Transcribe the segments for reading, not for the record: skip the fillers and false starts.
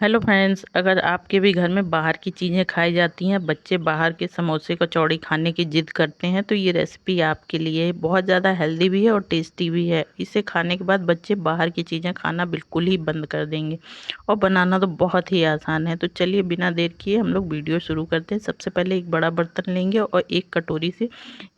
Hello friends, अगर आपके भी घर में बाहर की चीज़ें खाई जाती हैं, बच्चे बाहर के समोसे कचौड़ी खाने की जिद करते हैं, तो ये रेसिपी आपके लिए है। बहुत ज़्यादा हेल्दी भी है और टेस्टी भी है। इसे खाने के बाद बच्चे बाहर की चीज़ें खाना बिल्कुल ही बंद कर देंगे और बनाना तो बहुत ही आसान है। तो चलिए बिना देर किए हम लोग वीडियो शुरू करते हैं। सबसे पहले एक बड़ा बर्तन लेंगे और एक कटोरी से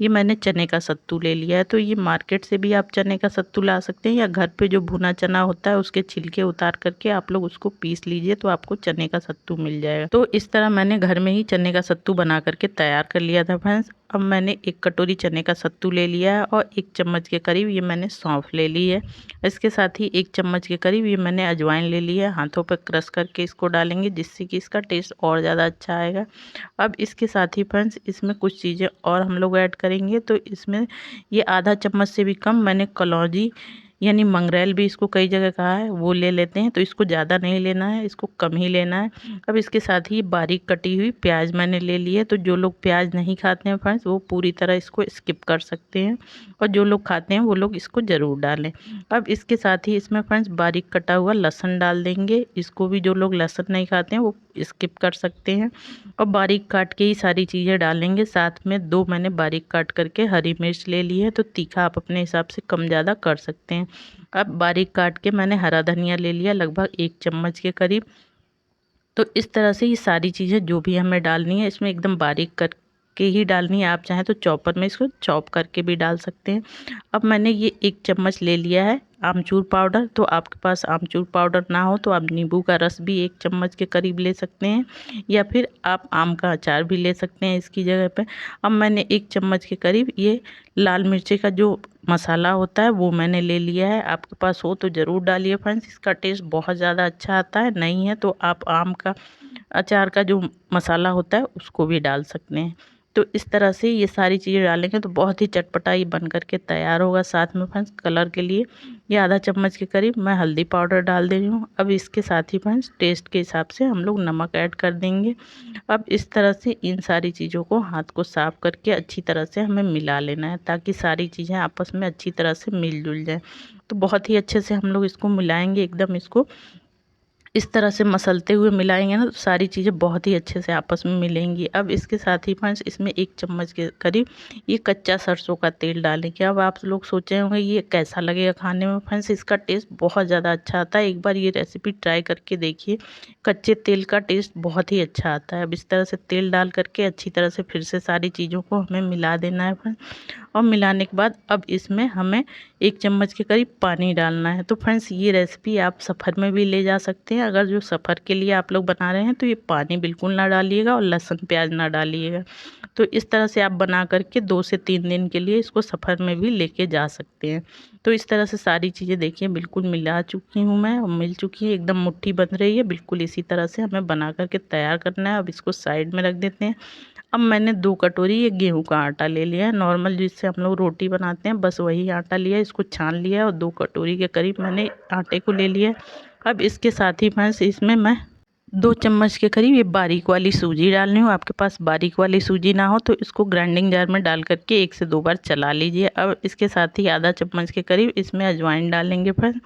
ये मैंने चने का सत्तू ले लिया है। तो ये मार्केट से भी आप चने का सत्तू ला सकते हैं या घर पे जो भुना चना होता है उसके छिलके उतार करके आप लोग उसको पीस लीजिए, तो आपको चने का सत्तू मिल जाएगा। तो इस तरह मैंने घर में ही चने का सत्तू बना करके तैयार कर लिया था फ्रेंड्स। अब मैंने एक कटोरी चने का सत्तू ले लिया है और 1 चम्मच के करीब ये मैंने सौंफ ले ली है। इसके साथ ही 1 चम्मच के करीब ये मैंने अजवाइन ले ली है। हाथों पर क्रश करके इसको डालेंगे जिससे कि इसका टेस्ट और ज़्यादा अच्छा आएगा। अब इसके साथ ही फ्रेंड्स इसमें कुछ चीज़ें और हम लोग ऐड करेंगे। तो इसमें ये आधा चम्मच से भी कम मैंने कलौंजी यानी मंगरेल भी इसको कई जगह कहा है, वो ले लेते हैं। तो इसको ज़्यादा नहीं लेना है, इसको कम ही लेना है। अब इसके साथ ही बारीक कटी हुई प्याज मैंने ले ली है। तो जो लोग प्याज नहीं खाते हैं फ्रेंड्स वो पूरी तरह इसको स्किप कर सकते हैं और जो लोग खाते हैं वो लोग इसको ज़रूर डालें। अब इसके साथ ही इसमें फ्रेंड्स बारीक कटा हुआ लहसुन डाल देंगे। इसको भी जो लोग लहसुन नहीं खाते हैं वो स्किप कर सकते हैं और बारीक काट के ही सारी चीज़ें डालेंगे। साथ में 2 मैंने बारीक काट करके हरी मिर्च ले ली है। तो तीखा आप अपने हिसाब से कम ज़्यादा कर सकते हैं। अब बारीक काट के मैंने हरा धनिया ले लिया लगभग 1 चम्मच के करीब। तो इस तरह से ये सारी चीज़ें जो भी हमें डालनी है इसमें एकदम बारीक करके ही डालनी है। आप चाहें तो चॉपर में इसको चॉप करके भी डाल सकते हैं। अब मैंने ये 1 चम्मच ले लिया है आमचूर पाउडर। तो आपके पास आमचूर पाउडर ना हो तो आप नींबू का रस भी 1 चम्मच के करीब ले सकते हैं या फिर आप आम का अचार भी ले सकते हैं इसकी जगह पे। अब मैंने 1 चम्मच के करीब ये लाल मिर्ची का जो मसाला होता है वो मैंने ले लिया है। आपके पास हो तो ज़रूर डालिए फ्रेंड्स, इसका टेस्ट बहुत ज़्यादा अच्छा आता है। नहीं है तो आप आम का अचार का जो मसाला होता है उसको भी डाल सकते हैं। तो इस तरह से ये सारी चीज़ें डालेंगे तो बहुत ही चटपटा ये बन करके तैयार होगा। साथ में फ्रेंड्स कलर के लिए ये आधा चम्मच के करीब मैं हल्दी पाउडर डाल दे रही हूँ। अब इसके साथ ही फ्रेंड्स टेस्ट के हिसाब से हम लोग नमक ऐड कर देंगे। अब इस तरह से इन सारी चीज़ों को हाथ को साफ करके अच्छी तरह से हमें मिला लेना है ताकि सारी चीज़ें आपस में अच्छी तरह से मिल जुल जाएँ। तो बहुत ही अच्छे से हम लोग इसको मिलाएंगे, एकदम इसको इस तरह से मसलते हुए मिलाएंगे ना तो सारी चीज़ें बहुत ही अच्छे से आपस में मिलेंगी। अब इसके साथ ही फ्रेंड्स इसमें 1 चम्मच के करीब ये कच्चा सरसों का तेल डालेंगे। अब आप लोग सोचे होंगे ये कैसा लगेगा खाने में। फ्रेंड्स इसका टेस्ट बहुत ज़्यादा अच्छा आता है, एक बार ये रेसिपी ट्राई करके देखिए। कच्चे तेल का टेस्ट बहुत ही अच्छा आता है। अब इस तरह से तेल डाल करके अच्छी तरह से फिर से सारी चीज़ों को हमें मिला देना है फ्रेंड्स। और मिलाने के बाद अब इसमें हमें 1 चम्मच के करीब पानी डालना है। तो फ्रेंड्स ये रेसिपी आप सफ़र में भी ले जा सकते हैं। अगर जो सफ़र के लिए आप लोग बना रहे हैं तो ये पानी बिल्कुल ना डालिएगा और लहसुन प्याज ना डालिएगा। तो इस तरह से आप बना करके 2 से 3 दिन के लिए इसको सफ़र में भी लेके जा सकते हैं। तो इस तरह से सारी चीज़ें देखिए बिल्कुल मिला चुकी हूँ मैं और मिल चुकी है, एकदम मुट्ठी बन रही है। बिल्कुल इसी तरह से हमें बना करके तैयार करना है। अब इसको साइड में रख देते हैं। अब मैंने 2 कटोरी ये गेहूं का आटा ले लिया है, नॉर्मल जिससे हम लोग रोटी बनाते हैं बस वही आटा लिया है। इसको छान लिया है और 2 कटोरी के करीब मैंने आटे को ले लिया है। अब इसके साथ ही फ्रेंड्स इसमें मैं 2 चम्मच के करीब ये बारीक वाली सूजी डालनी हूँ। आपके पास बारीक वाली सूजी ना हो तो इसको ग्राइंडिंग जार में डाल करके 1 से 2 बार चला लीजिए। अब इसके साथ ही आधा चम्मच के करीब इसमें अजवाइन डालेंगे फ्रेंड्स।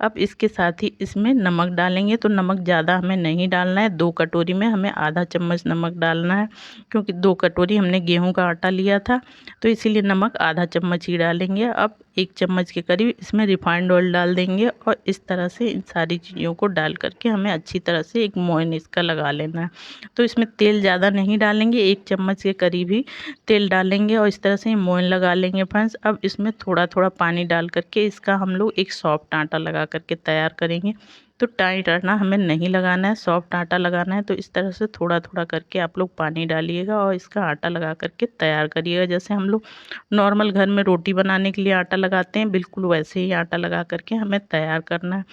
अब इसके साथ ही इसमें नमक डालेंगे। तो नमक ज़्यादा हमें नहीं डालना है, 2 कटोरी में हमें आधा चम्मच नमक डालना है क्योंकि 2 कटोरी हमने गेहूं का आटा लिया था तो इसीलिए नमक आधा चम्मच ही डालेंगे। अब 1 चम्मच के करीब इसमें रिफाइंड ऑयल डाल देंगे और इस तरह से इन सारी चीज़ों को डाल करके हमें अच्छी तरह से एक मोयन इसका लगा लेना है। तो इसमें तेल ज़्यादा नहीं डालेंगे, 1 चम्मच के करीब ही तेल डालेंगे और इस तरह से मोयन लगा लेंगे फ्रेंड्स। अब इसमें थोड़ा थोड़ा पानी डाल करके इसका हम लोग एक सॉफ्ट आटा लगा करके तैयार करेंगे। तो टाइट आटा हमें नहीं लगाना है, सॉफ्ट आटा लगाना है। तो इस तरह से थोड़ा थोड़ा करके आप लोग पानी डालिएगा और इसका आटा लगा करके तैयार करिएगा। जैसे हम लोग नॉर्मल घर में रोटी बनाने के लिए आटा लगाते हैं बिल्कुल वैसे ही आटा लगा करके हमें तैयार करना है।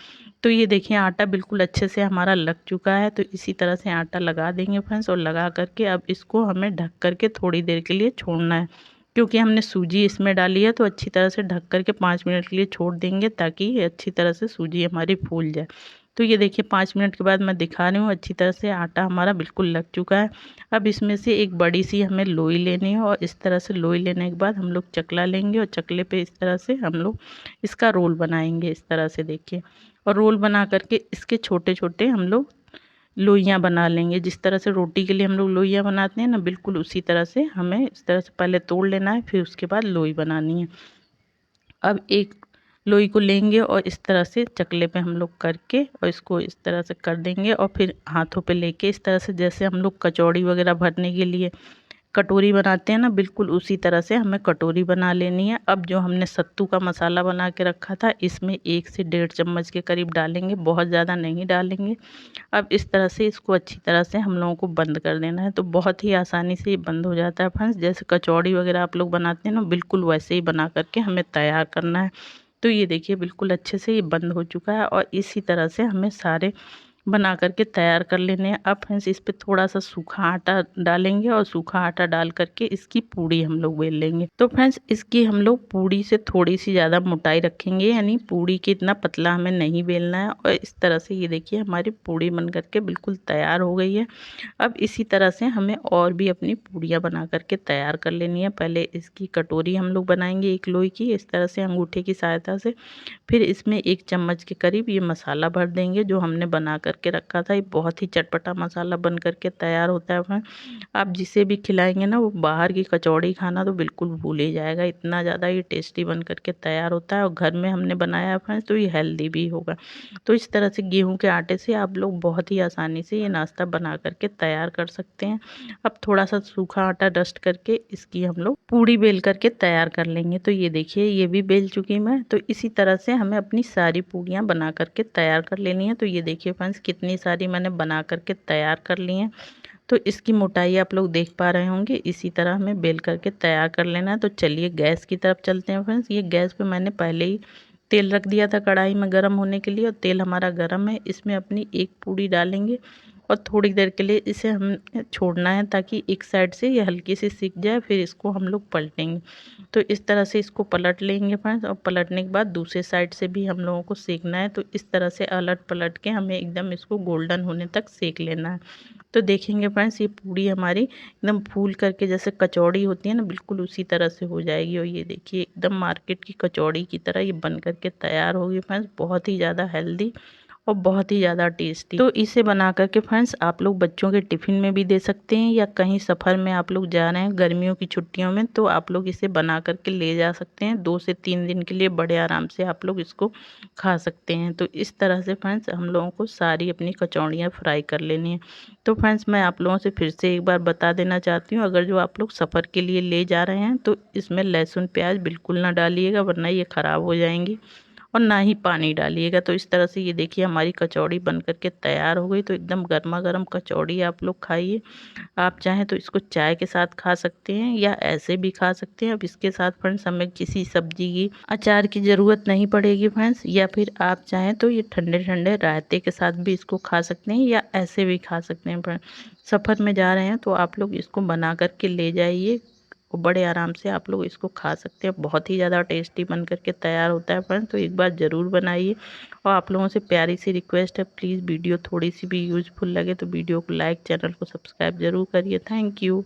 तो ये देखिए आटा बिल्कुल अच्छे से हमारा लग चुका है। तो इसी तरह से आटा लगा देंगे फ्रेंड्स और लगा करके अब इसको हमें ढक करके थोड़ी देर के लिए छोड़ना है क्योंकि हमने सूजी इसमें डाली है। तो अच्छी तरह से ढक करके 5 मिनट के लिए छोड़ देंगे ताकि ये अच्छी तरह से सूजी हमारी फूल जाए। तो ये देखिए 5 मिनट के बाद मैं दिखा रही हूँ अच्छी तरह से आटा हमारा बिल्कुल लग चुका है। अब इसमें से एक बड़ी सी हमें लोई लेनी है और इस तरह से लोई लेने के बाद हम लोग चकला लेंगे और चकले पे इस तरह से हम लोग इसका रोल बनाएंगे। इस तरह से देखिए और रोल बना करके इसके छोटे छोटे हम लोग लोइयाँ बना लेंगे। जिस तरह से रोटी के लिए हम लोग लोइयाँ बनाते हैं ना, बिल्कुल उसी तरह से हमें इस तरह से पहले तोड़ लेना है, फिर उसके बाद लोई बनानी है। अब एक लोई को लेंगे और इस तरह से चकले पे हम लोग करके और इसको इस तरह से कर देंगे, और फिर हाथों पे लेके इस तरह से, जैसे हम लोग कचौड़ी वगैरह भरने के लिए कटोरी बनाते हैं ना, बिल्कुल उसी तरह से हमें कटोरी बना लेनी है। अब जो हमने सत्तू का मसाला बना के रखा था, इसमें 1 से 1.5 चम्मच के करीब डालेंगे, बहुत ज़्यादा नहीं डालेंगे। अब इस तरह से इसको अच्छी तरह से हम लोगों को बंद कर देना है। तो बहुत ही आसानी से ये बंद हो जाता है फ्रेंड्स। जैसे कचौड़ी वगैरह आप लोग बनाते हैं ना, बिल्कुल वैसे ही बना करके हमें तैयार करना है। तो ये देखिए बिल्कुल अच्छे से ये बंद हो चुका है, और इसी तरह से हमें सारे बना करके तैयार कर लेने हैं। अब फ्रेंड्स इस पे थोड़ा सा सूखा आटा डालेंगे, और सूखा आटा डाल करके इसकी पूड़ी हम लोग बेल लेंगे। तो फ्रेंड्स इसकी हम लोग पूड़ी से थोड़ी सी ज़्यादा मोटाई रखेंगे, यानी पूड़ी के इतना पतला हमें नहीं बेलना है। और इस तरह से ये देखिए हमारी पूड़ी बन करके बिल्कुल तैयार हो गई है। अब इसी तरह से हमें और भी अपनी पूड़ियाँ बना करके तैयार कर लेनी है। पहले इसकी कटोरी हम लोग बनाएंगे एक लोई की, इस तरह से अंगूठे की सहायता से। फिर इसमें 1 चम्मच के करीब ये मसाला भर देंगे जो हमने बना करके रखा था। ये बहुत ही चटपटा मसाला बन करके तैयार होता है फ्रेंड। आप जिसे भी खिलाएंगे ना, वो बाहर की कचौड़ी खाना तो बिल्कुल भूल ही जाएगा, इतना ज़्यादा ये टेस्टी बन करके तैयार होता है। और घर में हमने बनाया है फ्रेंड्स, तो ये हेल्दी भी होगा। तो इस तरह से गेहूं के आटे से आप लोग बहुत ही आसानी से ये नाश्ता बना करके तैयार कर सकते हैं। अब थोड़ा सा सूखा आटा डस्ट करके इसकी हम लोग पूड़ी बेल करके तैयार कर लेंगे। तो ये देखिए ये भी बेल चुकी मैं। तो इसी तरह से हमें अपनी सारी पूड़ियाँ बना करके तैयार कर लेनी है। तो ये देखिए फ्रेंड्स कितनी सारी मैंने बना करके तैयार कर ली हैं। तो इसकी मोटाई आप लोग देख पा रहे होंगे, इसी तरह हमें बेल करके तैयार कर लेना है। तो चलिए गैस की तरफ चलते हैं फ्रेंड्स। ये गैस पे मैंने पहले ही तेल रख दिया था कढ़ाई में गर्म होने के लिए, और तेल हमारा गर्म है। इसमें अपनी एक पूड़ी डालेंगे और थोड़ी देर के लिए इसे हम छोड़ना है, ताकि एक साइड से ये हल्की सी सिक जाए, फिर इसको हम लोग पलटेंगे। तो इस तरह से इसको पलट लेंगे फ्रेंड्स, और पलटने के बाद दूसरे साइड से भी हम लोगों को सेकना है। तो इस तरह से अलट पलट के हमें एकदम इसको गोल्डन होने तक सेक लेना है। तो देखेंगे फ्रेंड्स ये पूड़ी हमारी एकदम फूल करके, जैसे कचौड़ी होती है ना, बिल्कुल उसी तरह से हो जाएगी। और ये देखिए एकदम मार्केट की कचौड़ी की तरह ये बन करके तैयार होगी फ्रेंड्स। बहुत ही ज़्यादा हेल्दी और बहुत ही ज़्यादा टेस्टी। तो इसे बना करके फ्रेंड्स आप लोग बच्चों के टिफ़िन में भी दे सकते हैं, या कहीं सफ़र में आप लोग जा रहे हैं गर्मियों की छुट्टियों में, तो आप लोग इसे बना करके ले जा सकते हैं। 2 से 3 दिन के लिए बड़े आराम से आप लोग इसको खा सकते हैं। तो इस तरह से फ्रेंड्स हम लोगों को सारी अपनी कचौड़ियाँ फ्राई कर लेनी है। तो फ्रेंड्स मैं आप लोगों से फिर से एक बार बता देना चाहती हूँ, अगर जो आप लोग सफ़र के लिए ले जा रहे हैं तो इसमें लहसुन प्याज बिल्कुल ना डालिएगा, वरना ये ख़राब हो जाएंगी। और ना ही पानी डालिएगा। तो इस तरह से ये देखिए हमारी कचौड़ी बन करके तैयार हो गई। तो एकदम गर्मा गर्म कचौड़ी आप लोग खाइए। आप चाहें तो इसको चाय के साथ खा सकते हैं, या ऐसे भी खा सकते हैं। अब इसके साथ फ्रेंड्स हमें किसी सब्जी की, अचार की ज़रूरत नहीं पड़ेगी फ्रेंड्स। या फिर आप चाहें तो ये ठंडे ठंडे रायते के साथ भी इसको खा सकते हैं, या ऐसे भी खा सकते हैं फ्रेंड्स। सफ़र में जा रहे हैं तो आप लोग इसको बना करके ले जाइए, और बड़े आराम से आप लोग इसको खा सकते हैं। बहुत ही ज़्यादा टेस्टी बन करके तैयार होता है फ्रेंड्स। तो एक बार ज़रूर बनाइए। और आप लोगों से प्यारी सी रिक्वेस्ट है, प्लीज़ वीडियो थोड़ी सी भी यूज़फुल लगे तो वीडियो को लाइक, चैनल को सब्सक्राइब ज़रूर करिए। Thank you.